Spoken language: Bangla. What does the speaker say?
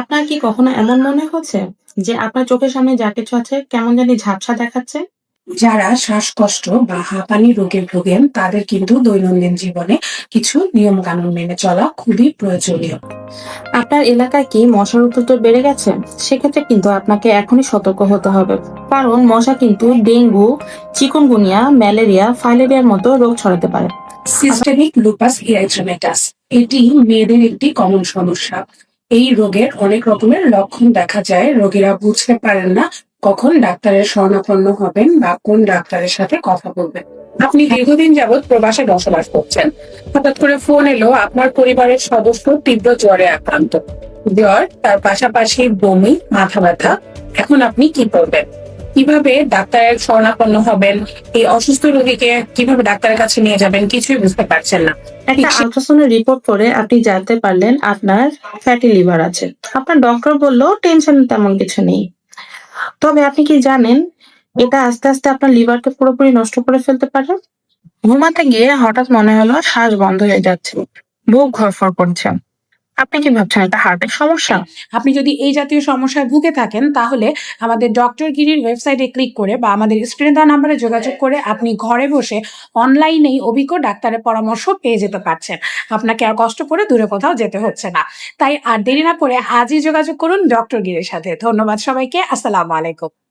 আপনার কি কখনো এমন মনে হচ্ছে যে আপনার চোখের সামনে যা কিছু আছে কেমন জানি ঝাপসা দেখাচ্ছে? যারা শ্বাসকষ্ট বা হাঁপানি রোগে ভোগেন তাদের কিন্তু দৈনন্দিন জীবনে কিছু নিয়ম কানুন মেনে চলা খুবই প্রয়োজনীয়। আপনার এলাকায় কি মশার উপদ্রব বেড়ে গেছে? সেক্ষেত্রে কিন্তু আপনাকে এখনই সতর্ক হতে হবে। কারণ মশা কিন্তু ডেঙ্গু, চিকুনগুনিয়া, ম্যালেরিয়া, ফাইলেরিয়ার মতো রোগ ছড়াতে পারে। সিস্টেমিক লুপাস এরিথ্রেমাটাস এটি মেয়েদের একটি কমন সমস্যা। এই রোগের অনেক রকমের লক্ষণ দেখা যায়, রোগীরা বুঝতে পারেন না কখন ডাক্তারের শরণাপন্ন হবেন বা কোন ডাক্তারের সাথে কথা বলবেন। আপনি দীর্ঘদিন যাবৎ প্রবাসে বসবাস করছেন, হঠাৎ করে ফোন এলো আপনার পরিবারের সদস্য তীব্র জ্বরে আক্রান্ত। জ্বর, তার পাশাপাশি বমি, মাথা ব্যথা। এখন আপনি কি করবেন? কিভাবে ডাক্তারের শরণাপন্ন হবেন? এই অসুস্থ রোগীকে কিভাবে ডাক্তারের কাছে নিয়ে যাবেন কিছুই বুঝতে পারছেন না। একটা আল্ট্রাসাউন্ডের রিপোর্ট করে আপনি জানতে পারলেন আপনার ফ্যাটি লিভার আছে। আপনার ডক্টর বলল টেনশন তেমন কিছু নেই। তবে আপনি কি জানেন এটা আস্তে আস্তে আপনার লিভারকে পুরোপুরি নষ্ট করে ফেলতে পারে? ঘুমাতে গিয়ে হঠাৎ মনে হলো শ্বাস বন্ধ হয়ে যাচ্ছে, বুক ধড়ফড় করছে। আপনি কি ভাবছেন এটা হার্টের সমস্যা? আপনি যদি এই জাতীয় সমস্যায় ভুগে থাকেন তাহলে আমাদের ডক্টর গিরির ওয়েবসাইটে ক্লিক করে বা আমাদের স্ক্রিনে দেওয়া নাম্বারে যোগাযোগ করে আপনি ঘরে বসে অনলাইনেই অভিজ্ঞ ডাক্তারের পরামর্শ পেয়ে যেতে পারছেন। আপনাকে আর কষ্ট করে দূরে কোথাও যেতে হচ্ছে না। তাই আর দেরি না করে আজই যোগাযোগ করুন ডক্টর গিরির সাথে। ধন্যবাদ সবাইকে। আসসালামু আলাইকুম।